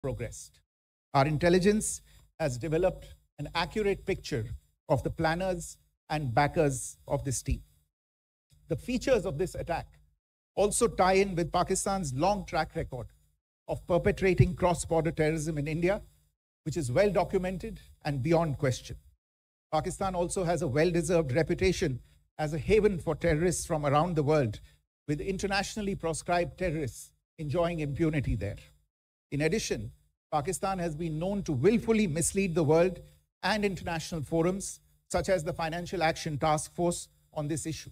progressed. Our intelligence has developed an accurate picture of the planners and backers of this team. The features of this attack also tie in with Pakistan's long track record of perpetrating cross-border terrorism in India, which is well documented and beyond question. Pakistan also has a well-deserved reputation as a haven for terrorists from around the world, with internationally proscribed terrorists enjoying impunity there. In addition, Pakistan has been known to willfully mislead the world and international forums, such as the Financial Action Task Force, on this issue.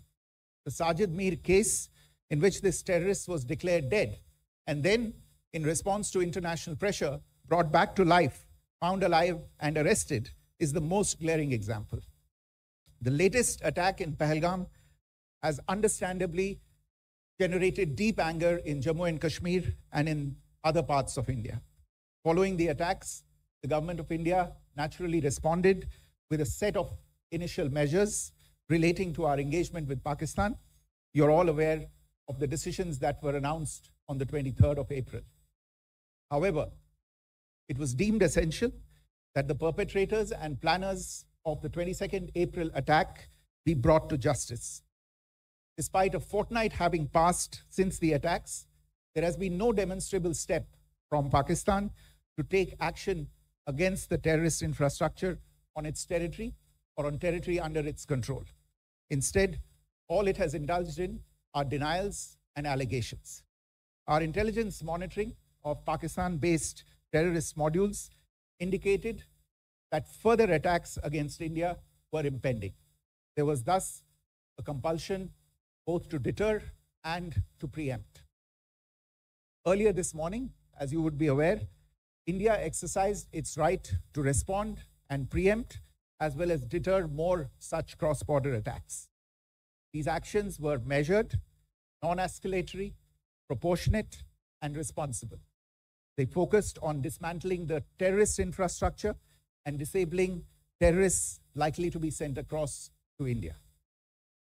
The Sajid Mir case, in which this terrorist was declared dead and then, in response to international pressure, brought back to life, found alive and arrested, is the most glaring example. The latest attack in Pahalgam has understandably generated deep anger in Jammu and Kashmir and in other parts of India. Following the attacks, the government of India naturally responded with a set of initial measures relating to our engagement with Pakistan. You're all aware of the decisions that were announced on the 23rd of April. However, it was deemed essential that the perpetrators and planners of the 22nd April attack be brought to justice. Despite a fortnight having passed since the attacks, there has been no demonstrable step from Pakistan to take action against the terrorist infrastructure on its territory or on territory under its control. Instead, all it has indulged in are denials and allegations. Our intelligence monitoring of Pakistan-based terrorist modules indicated that further attacks against India were impending. There was thus a compulsion both to deter and to preempt. Earlier this morning, as you would be aware, India exercised its right to respond and preempt, as well as deter more such cross-border attacks. These actions were measured, non-escalatory, proportionate, and responsible. They focused on dismantling the terrorist infrastructure and disabling terrorists likely to be sent across to India.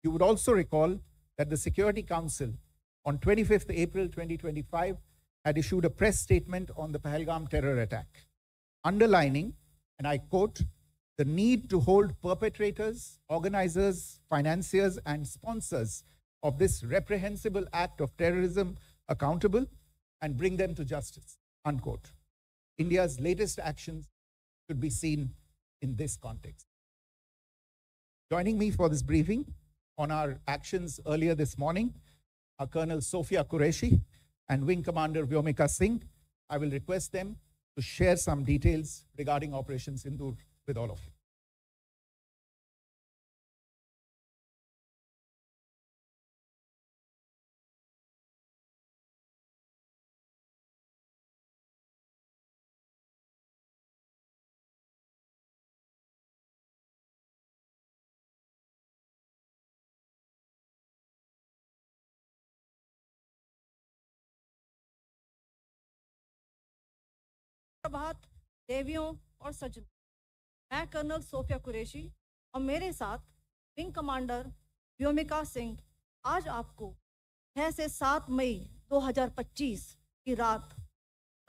You would also recall that the Security Council on 25th April 2025 had issued a press statement on the Pahalgam terror attack, underlining, and I quote, the need to hold perpetrators, organizers, financiers, and sponsors of this reprehensible act of terrorism accountable and bring them to justice, unquote. India's latest actions should be seen in this context. Joining me for this briefing on our actions earlier this morning are Colonel Sophia Qureshi and Wing Commander Vyomika Singh. I will request them to share some details regarding Operation Sindoor with all of you. प्रभात देवियों और सज्जनों, मैं colonel Sophia Qureshi और मेरे साथ wing commander Vyomika Singh आज आपको 6 से 7 मई 2025 की रात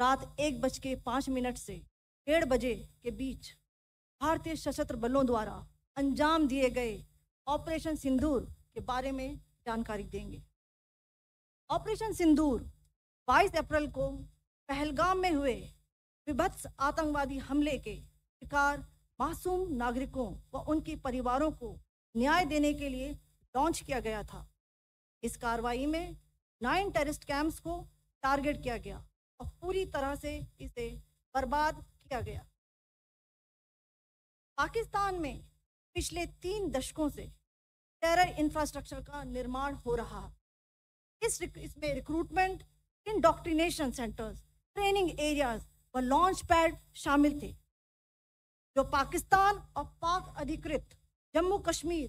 1:05 से 1:30 बजे के बीच भारतीय सशस्त्र बलों द्वारा अंजाम दिए गए ऑपरेशन सिंदूर के बारे में जानकारी देंगे। ऑपरेशन सिंदूर 22 अप्रैल को पहलगाम में हुए विभत्स आतंकवादी हमले के शिकार मासूम नागरिकों व उनके परिवारों को न्याय देने के लिए लॉन्च किया गया था। इस कार्रवाई में 9 टेररिस्ट कैंप्स को टारगेट किया गया और पूरी तरह से इसे बर्बाद किया गया। पाकिस्तान में पिछले 3 दशकों से टेरर इंफ्रास्ट्रक्चर का निर्माण हो रहा है। इसमें recruitment, indoctrination centres, training areas व लॉन्च पैड शामिल थे, जो पाकिस्तान और पाक अधिकृत जम्मू कश्मीर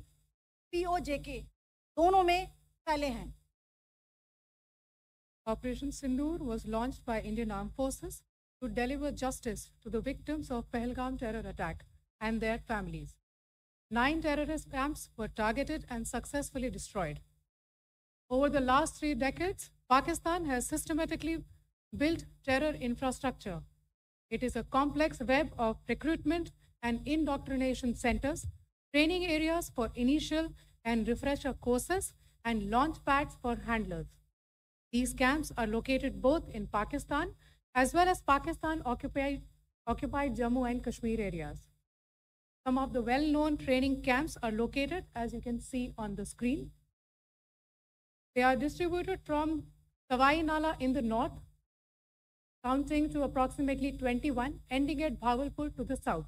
POJK दोनों में फैले हैं। Operation Sindoor was launched by Indian Armed Forces to deliver justice to the victims of Pahalgam terror attack and their families. 9 terrorist camps were targeted and successfully destroyed. Over the last 3 decades, Pakistan has systematically built terror infrastructure It is a complex web of recruitment and indoctrination centers, training areas for initial and refresher courses, and launch pads for handlers. These camps are located both in Pakistan as well as Pakistan-occupied Jammu and Kashmir areas. Some of the well-known training camps are located, as you can see on the screen. They are distributed from Sawai Nala in the north, counting to approximately 21, ending at Bhagalpur to the south.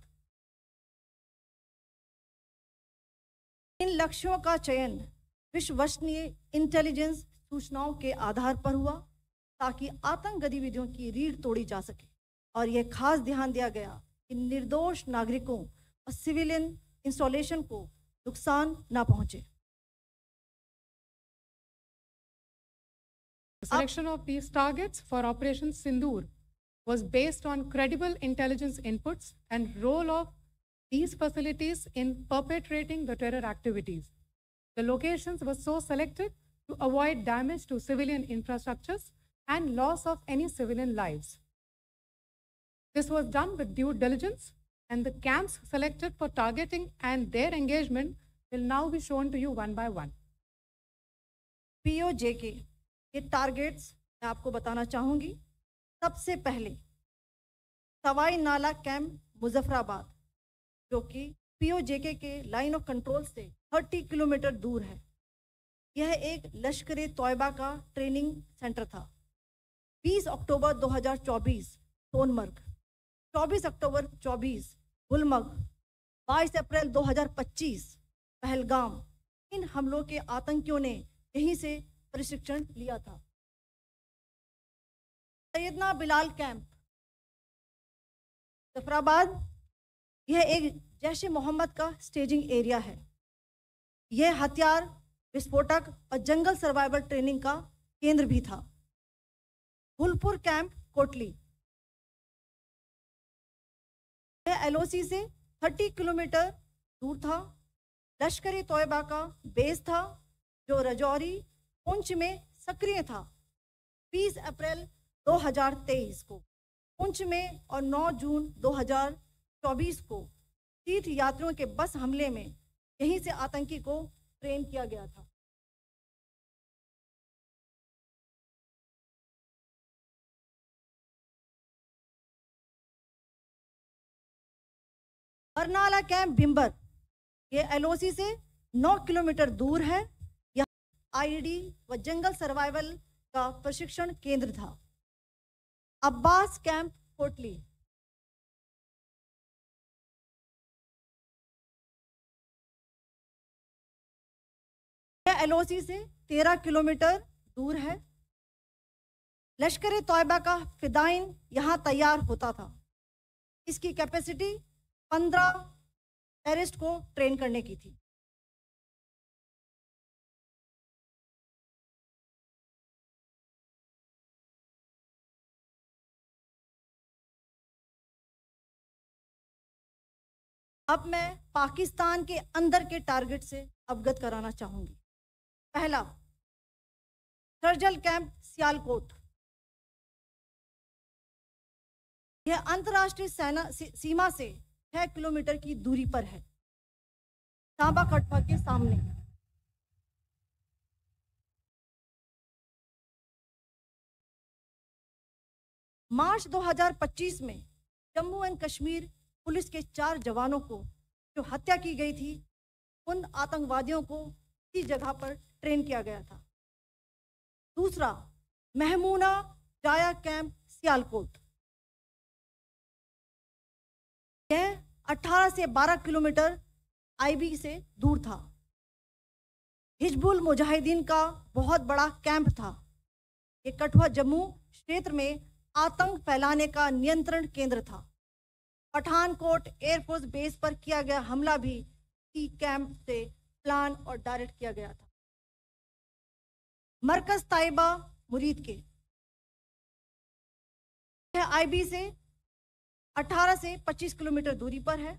इन लक्ष्यों का चयन विश्वसनीय intelligence सूचनाओं के आधार पर हुआ ताकि आतंक गतिविधियों की रीढ़ तोड़ी जा सके और यह खास ध्यान दिया गया कि निर्दोष नागरिकों और सिविलियन इंस्टॉलेशन को नुकसान न पहुंचे. The selection of these targets for Operation Sindoor was based on credible intelligence inputs and role of these facilities in perpetrating the terror activities. The locations were so selected to avoid damage to civilian infrastructures and loss of any civilian lives. This was done with due diligence, and the camps selected for targeting and their engagement will now be shown to you one by one. POJK के targets मैं आपको बताना चाहूंगी. सबसे पहले सवाई नाला camp Muzaffarabad, जो कि POJK के लाइन ऑफ कंट्रोल से 30 किलोमीटर दूर है. यह एक लश्कर तोयबा का ट्रेनिंग सेंटर था. 20 अक्टूबर 2024 सोनमर्ग, 24 अक्टूबर 24 गुलमर्ग, 22 अप्रैल 2025 पहलगाम. इन हमलों के आतंकियों ने यहीं से प्रशिक्षण लिया था. सैयदना बिलाल कैंप जफराबाद, यह एक जैश ए मोहम्मद का स्टेजिंग एरिया है. यह हथियार, विस्फोटक और जंगल सर्वाइवल ट्रेनिंग का केंद्र भी था. गुलपुर कैंप कोटली, यह LOC से 30 किलोमीटर दूर था. लश्कर तोयबा का बेस था जो रजौरी पुंछ में सक्रिय था. 20 अप्रैल 2023 को पुंछ में और 9 जून 2024 को तीर्थ यात्रियों के बस हमले में यहीं से आतंकी को ट्रेन किया गया था. बरनाला कैंप भिम्बर, ये LOC से 9 किलोमीटर दूर है. यहाँ IED व जंगल सर्वाइवल का प्रशिक्षण केंद्र था. अब्बास कैंप कोटली, यह LOC से 13 किलोमीटर दूर है. लश्कर तोयबा का फिदाइन यहाँ तैयार होता था. इसकी कैपेसिटी 15 टेररिस्ट को ट्रेन करने की थी. अब मैं पाकिस्तान के अंदर के टारगेट से अवगत कराना चाहूंगी. पहला, सर्जल कैंप सियालकोट. यह अंतर्राष्ट्रीय सीमा से 6 किलोमीटर की दूरी पर है, सांबा कटवा के सामने. मार्च 2025 में जम्मू एंड कश्मीर पुलिस के 4 जवानों को जो हत्या की गई थी, उन आतंकवादियों को इसी जगह पर ट्रेन किया गया था. दूसरा, महमूना जाया कैंप सियालकोट. यह 18 से 12 किलोमीटर IB से दूर था. हिजबुल मुजाहिदीन का बहुत बड़ा कैंप था. ये कठुआ जम्मू क्षेत्र में आतंक फैलाने का नियंत्रण केंद्र था. पठानकोट एयरफोर्स बेस पर किया गया हमला भी इसी कैंप से प्लान और डायरेक्ट किया गया था. मरकज ताइबा मुरीद के, यह IB से 18 से 25 किलोमीटर दूरी पर है.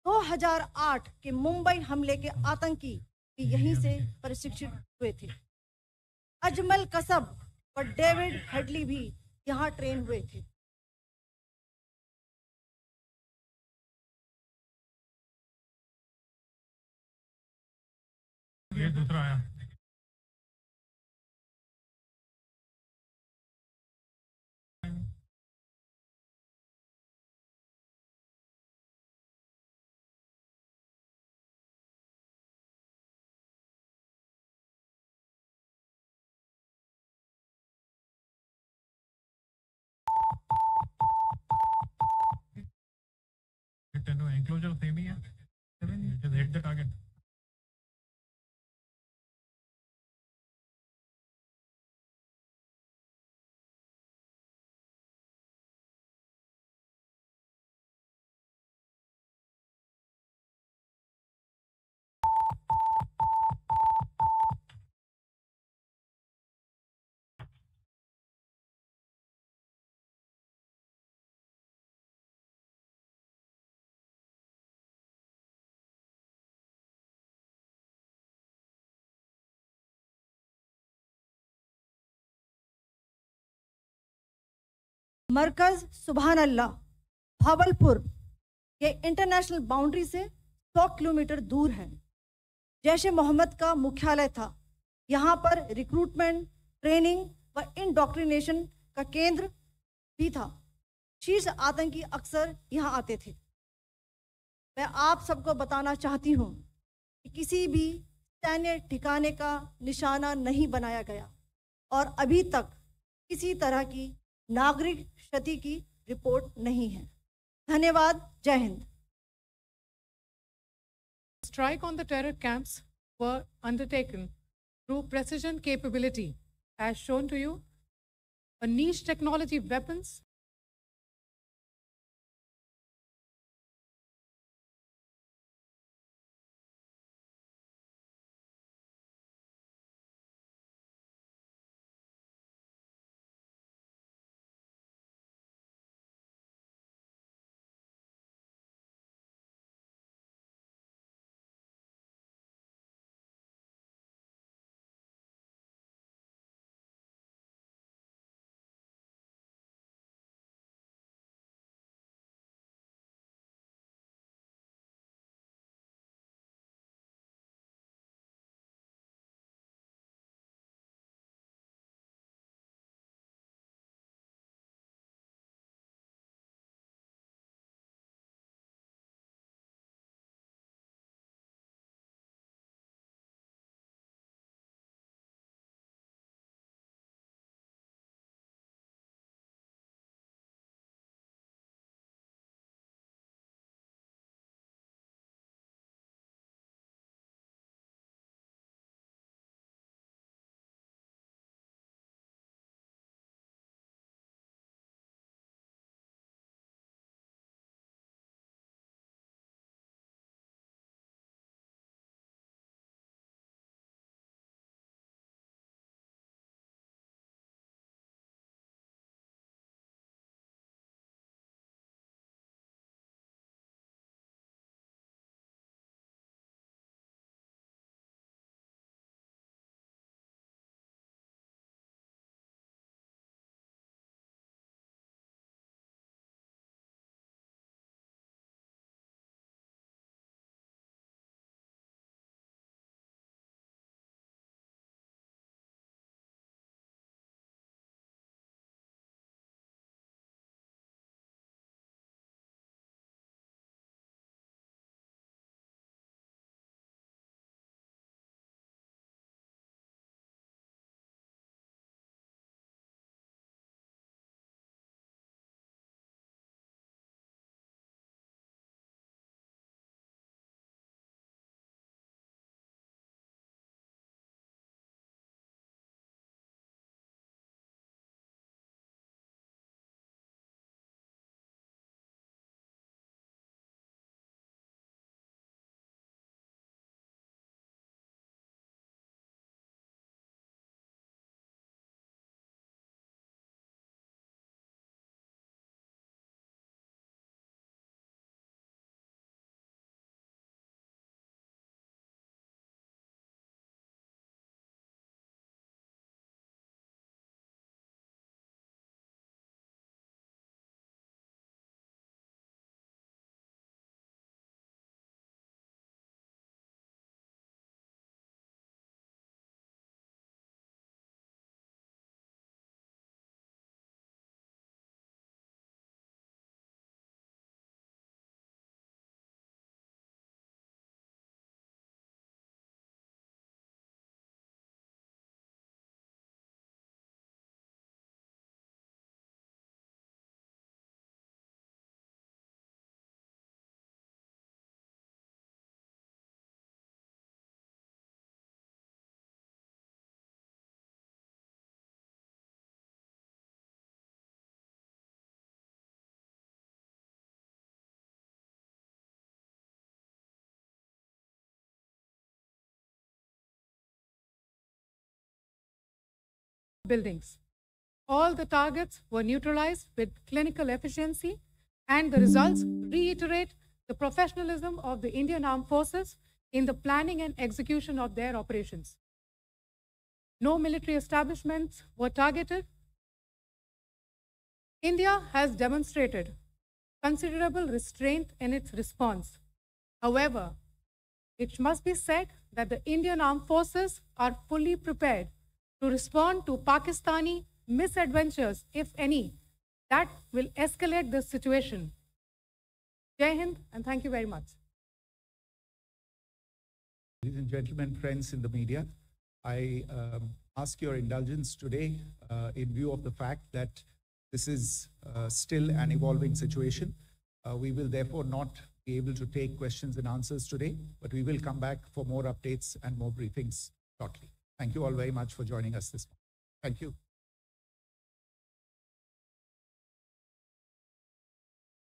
2008 के मुंबई हमले के आतंकी भी यहीं से प्रशिक्षित हुए थे. अजमल कसब और डेविड हेडली भी यहाँ ट्रेन हुए थे. ये दूसरा आया। एंक्लोजर सेम ही है, just hit the target. मरकज सुभान अल्लाह भावलपुर ये इंटरनेशनल बाउंड्री से 100 किलोमीटर दूर है। जैश ए मोहम्मद का मुख्यालय था। यहाँ पर रिक्रूटमेंट, ट्रेनिंग व इंडोक्ट्रिनेशन का केंद्र भी था। शीर्ष आतंकी अक्सर यहाँ आते थे। मैं आप सबको बताना चाहती हूँ कि किसी भी सैन्य ठिकाने का निशाना नहीं बनाया गया और अभी तक किसी तरह की नागरिक क्षति की रिपोर्ट नहीं है। धन्यवाद। जय Hind. Strike on the terror camps were undertaken through precision capability, as shown to you, a niche technology weapons buildings. All the targets were neutralized with clinical efficiency, and the results reiterate the professionalism of the Indian Armed Forces in the planning and execution of their operations. No military establishments were targeted. India has demonstrated considerable restraint in its response. However, it must be said that the Indian Armed Forces are fully prepared to respond to Pakistani misadventures, if any, that will escalate the situation. Jai Hind, and thank you very much. Ladies and gentlemen, friends in the media, I ask your indulgence today in view of the fact that this is still an evolving situation. We will therefore not be able to take questions and answers today, but we will come back for more updates and more briefings shortly. Thank you all very much for joining us this morning. Thank you.